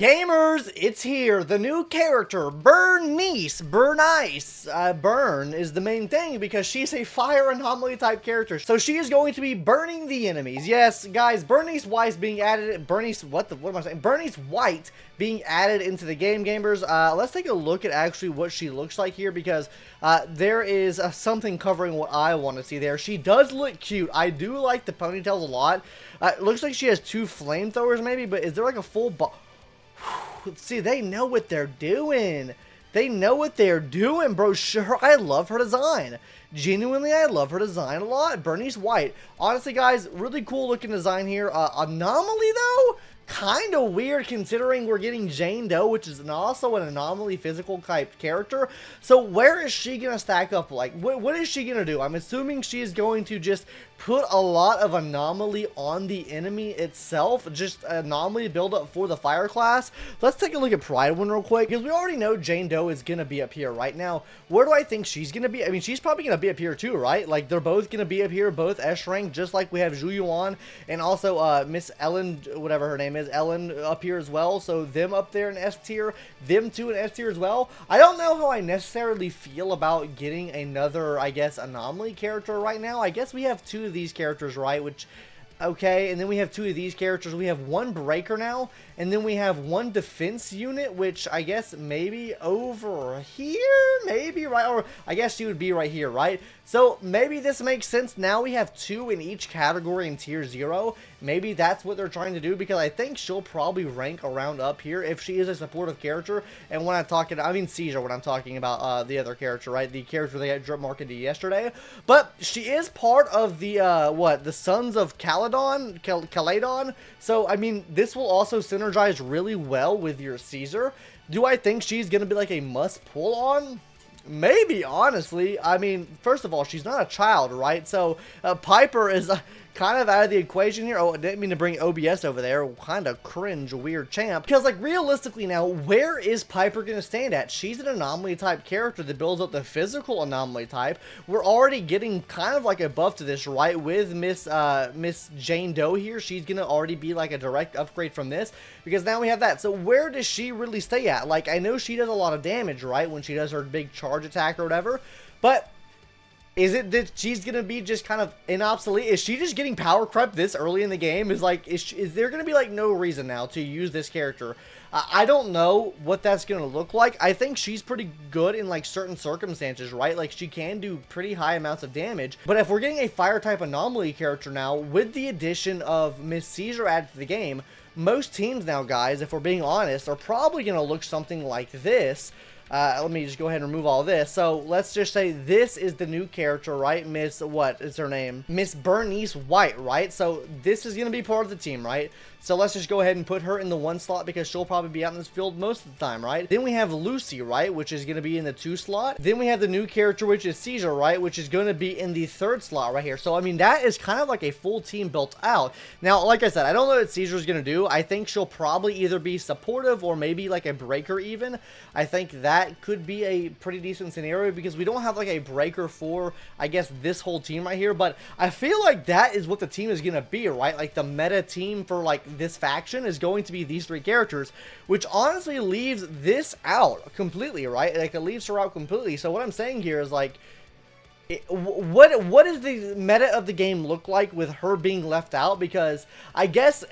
Gamers, it's here, the new character, Burnice. Burn is the main thing because she's a fire anomaly type character. So she is going to be burning the enemies. Yes, guys, Burnice White being added, Burnice White being added into the game, gamers. Let's take a look at actually what she looks like here because there is something covering what I want to see there. She does look cute. I do like the ponytails a lot. It looks like she has two flamethrowers maybe, but is there like a full See, they know what they're doing. They know what they're doing, bro. Sure, I love her design. Genuinely, I love her design a lot. Burnice White. Honestly, guys, really cool looking design here. Anomaly, though? Kind of weird considering we're getting Jane Doe, which is also an anomaly physical type character. So where is she going to stack up? Like, what is she going to do? I'm assuming she is going to just put a lot of anomaly on the enemy itself. Just anomaly build up for the fire class. Let's take a look at Pride one real quick because we already know Jane Doe is going to be up here right now. Where do I think she's going to be? I mean, she's probably going to be up here too, right? Like, they're both going to be up here, both S rank, just like we have Zhu Yuan and also Miss Ellen, whatever her name is, Ellen up here as well. So them up there in S tier, them two in S tier as well. I don't know how I necessarily feel about getting another, I guess, anomaly character right now. I guess we have two of these characters, right? Which, okay, and then we have two of these characters. We have one breaker now, and then we have one defense unit, which I guess maybe over here, maybe, right? Or I guess she would be right here, right? So maybe this makes sense. Now we have two in each category in tier 0. Maybe that's what they're trying to do because I think she'll probably rank around up here if she is a supportive character. And when I'm talking, I mean Caesar when I'm talking about the other character, right? The character they got drip marketed yesterday. But she is part of the, the Sons of Calydon. So, I mean, this will also synergize really well with your Caesar. Do I think she's going to be like a must pull on? Maybe, honestly. I mean, first of all, she's not a child, right? So, Piper is kind of out of the equation here. Oh, I didn't mean to bring OBS over there. Kind of cringe, weird champ. Because, like, realistically now, where is Piper going to stand at? She's an anomaly type character that builds up the physical anomaly type. We're already getting kind of like a buff to this, right? With Miss Jane Doe here, she's going to already be like a direct upgrade from this. Because now we have that. So where does she really stay at? Like, I know she does a lot of damage, right? When she does her big charge attack or whatever. But is it that she's going to be just kind of inobsolete? Is she just getting power crept this early in the game? Is there going to be like no reason now to use this character? I don't know what that's going to look like. I think she's pretty good in like certain circumstances, right? Like she can do pretty high amounts of damage. But if we're getting a fire type anomaly character now with the addition of Miss Caesar added to the game, most teams now, guys, if we're being honest, are probably going to look something like this. Let me just go ahead and remove all this. So let's just say this is the new character, right? Miss, what is her name? Miss Burnice White, right? So this is going to be part of the team, right? So let's just go ahead and put her in the 1 slot because she'll probably be out in this field most of the time, right? Then we have Lucy, right? Which is going to be in the 2 slot. Then we have the new character, which is Caesar, right? Which is going to be in the 3rd slot right here. So, I mean, that is kind of like a full team built out. Now, like I said, I don't know what Caesar's going to do. I think she'll probably either be supportive or maybe like a breaker even. I think that could be a pretty decent scenario because we don't have like a breaker for, I guess, this whole team right here. But I feel like that is what the team is going to be, right? Like the meta team for like this faction is going to be these 3 characters, which honestly leaves this out completely, right? Like it leaves her out completely. So what I'm saying here is like, what does the meta of the game look like with her being left out? Because I guess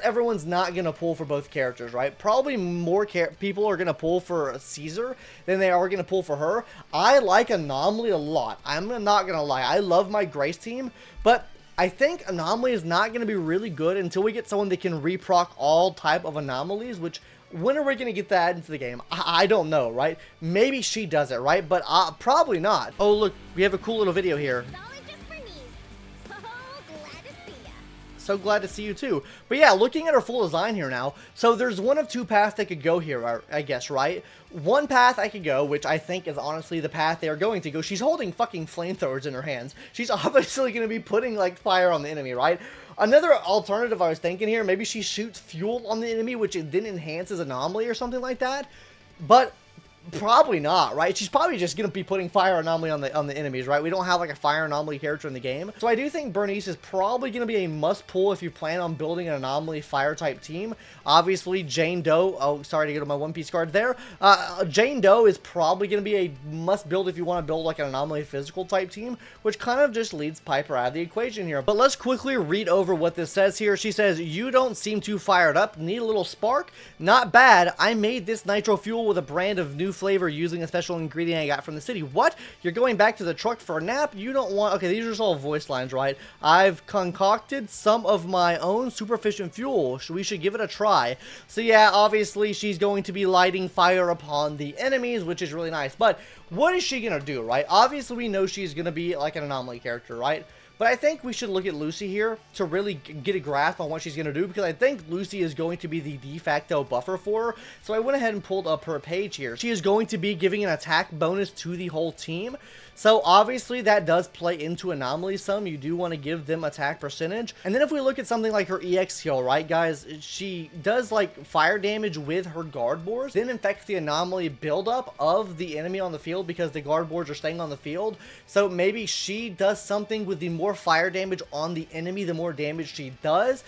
everyone's not gonna pull for both characters, right? Probably more people are gonna pull for Caesar than they are gonna pull for her. I like Anomaly a lot. I'm not gonna lie. I love my Grace team, but I think Anomaly is not going to be really good until we get someone that can reproc all type of anomalies, which, when are we going to get that into the game? I don't know, right? Maybe she does it, right? But probably not. Oh, look, we have a cool little video here. So glad to see you too. But yeah, looking at her full design here now, so there's one of 2 paths that could go here, I guess, right? One path I could go, which I think is honestly the path they are going to go. She's holding fucking flamethrowers in her hands. She's obviously going to be putting like fire on the enemy, right? Another alternative I was thinking here, maybe she shoots fuel on the enemy, which it then enhances anomaly or something like that. But Probably not, right? She's probably just going to be putting fire anomaly on the enemies, right? We don't have like a fire anomaly character in the game. So I do think Bernice is probably going to be a must pull if you plan on building an anomaly fire type team. Obviously, Jane Doe, oh, sorry to go to my One Piece card there. Jane Doe is probably going to be a must build if you want to build like an anomaly physical type team, which kind of just leads Piper out of the equation here. But let's quickly read over what this says here. She says, "You don't seem too fired up. Need a little spark? Not bad. I made this nitro fuel with a brand of new flavor using a special ingredient I got from the city." What? You're going back to the truck for a nap? You don't want... Okay, these are just all voice lines, right? "I've concocted some of my own super efficient fuel. We should give it a try." So yeah, obviously she's going to be lighting fire upon the enemies, which is really nice. But what is she going to do, right? Obviously we know she's going to be like an anomaly character, right? But I think we should look at Lucy here to really get a grasp on what she's going to do, because I think Lucy is going to be the de facto buffer for her. So I went ahead and pulled up her page here. She is going to be giving an attack bonus to the whole team. So obviously that does play into anomalies some. You do want to give them attack percentage. And then if we look at something like her EX skill, right guys, she does like fire damage with her guard boards, then infects the anomaly buildup of the enemy on the field because the guard boards are staying on the field. So maybe she does something with the more fire damage on the enemy, the more damage she does.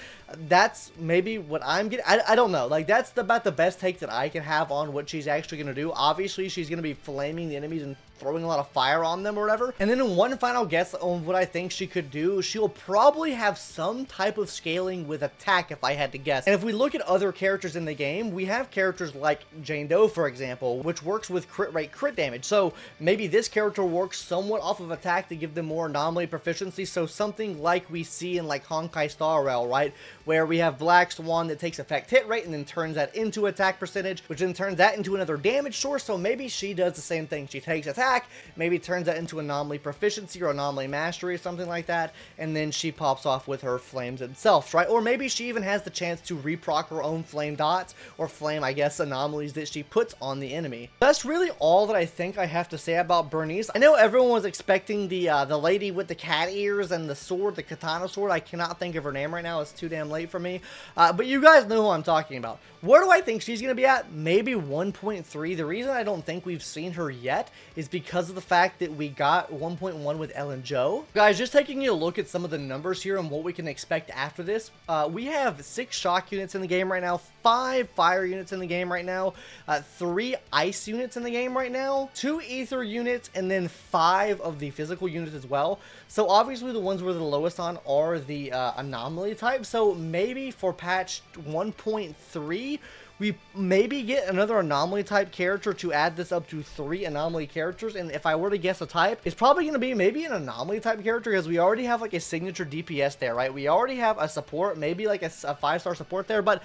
That's maybe what I'm getting. I don't know. Like, that's about the best take that I can have on what she's actually going to do. Obviously, she's going to be flaming the enemies and throwing a lot of fire on them or whatever. And then in one final guess on what I think she could do, she'll probably have some type of scaling with attack, if I had to guess. And if we look at other characters in the game, we have characters like Jane Doe, for example, which works with crit rate, crit damage. So maybe this character works somewhat off of attack to give them more anomaly proficiency. So something like we see in like Honkai Star Rail, right? Where we have Black Swan that takes effect hit rate and then turns that into attack percentage, which then turns that into another damage source. So maybe she does the same thing. She takes attack, maybe turns that into anomaly proficiency or anomaly mastery or something like that, and then she pops off with her flames themselves, right? Or maybe she even has the chance to reproc her own flame dots or flame, I guess, anomalies that she puts on the enemy. That's really all that I think I have to say about Bernice. I know everyone was expecting the lady with the cat ears and the sword, the katana sword. I cannot think of her name right now. It's too damn late for me. But you guys know who I'm talking about. Where do I think she's going to be at? Maybe 1.3. The reason I don't think we've seen her yet is because of the fact that we got 1.1 with Ellen Joe. Guys, just taking a look at some of the numbers here and what we can expect after this. We have 6 shock units in the game right now, 5 fire units in the game right now, 3 ice units in the game right now, 2 ether units, and then 5 of the physical units as well. So obviously the ones we're the lowest on are the anomaly type. So maybe for patch 1.3, we maybe get another anomaly type character to add this up to 3 anomaly characters. And if I were to guess a type, it's probably going to be maybe an anomaly type character, because we already have like a signature DPS there, right? We already have a support, maybe like a 5-star support there. But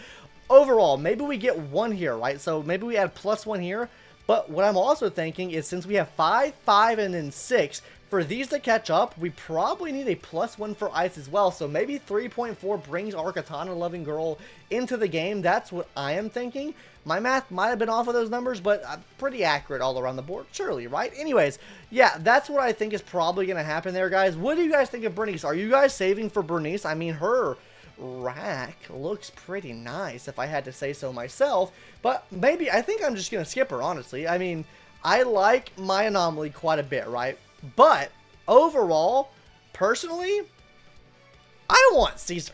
overall, maybe we get 1 here, right? So maybe we add +1 here. But what I'm also thinking is, since we have 5, 5, and then 6, for these to catch up, we probably need a +1 for ice as well. So maybe 3.4 brings our katana loving girl into the game. That's what I am thinking. My math might have been off of those numbers, but pretty accurate all around the board, surely, right? Anyways, yeah, that's what I think is probably going to happen there, guys. What do you guys think of Bernice? Are you guys saving for Bernice? I mean, her rack looks pretty nice, if I had to say so myself. But maybe, I think I'm just going to skip her, honestly. I mean, I like my anomaly quite a bit, right? But overall, personally, I want Caesar.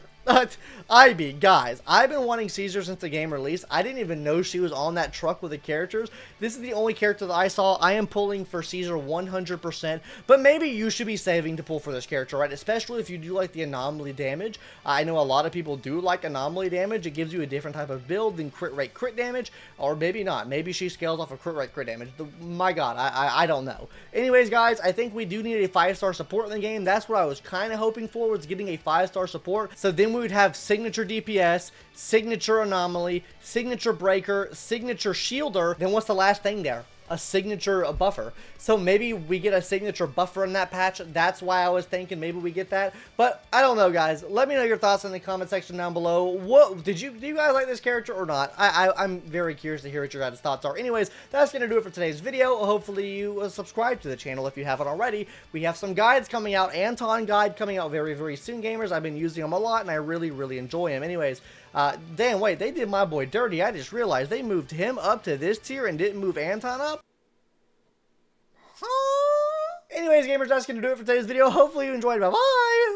I mean, guys, I've been wanting Caesar since the game release. I didn't even know she was on that truck with the characters. This is the only character that I saw. I am pulling for Caesar 100%, but maybe you should be saving to pull for this character, right? Especially if you do like the anomaly damage. I know a lot of people do like anomaly damage. It gives you a different type of build than crit rate crit damage, or maybe not. Maybe she scales off of crit rate crit damage. My God, I don't know. Anyways, guys, I think we do need a 5-star support in the game. That's what I was kind of hoping for, was getting a 5-star support. So then we would have signature DPS, signature anomaly, signature breaker, signature shielder. Then what's the last thing there? A signature buffer. So maybe we get a signature buffer in that patch. That's why I was thinking maybe we get that. But I don't know, guys. Let me know your thoughts in the comment section down below. What do you guys like this character or not? I'm very curious to hear what your guys' thoughts are. Anyways, that's gonna do it for today's video. Hopefully you subscribe to the channel if you haven't already. We have some guides coming out. Anton guide coming out very, very soon, gamers. I've been using them a lot and I really, really enjoy them. Anyways, Damn, wait, they did my boy dirty. I just realized they moved him up to this tier and didn't move Anton up. Anyways, gamers, that's going to do it for today's video. Hopefully you enjoyed. Bye-bye!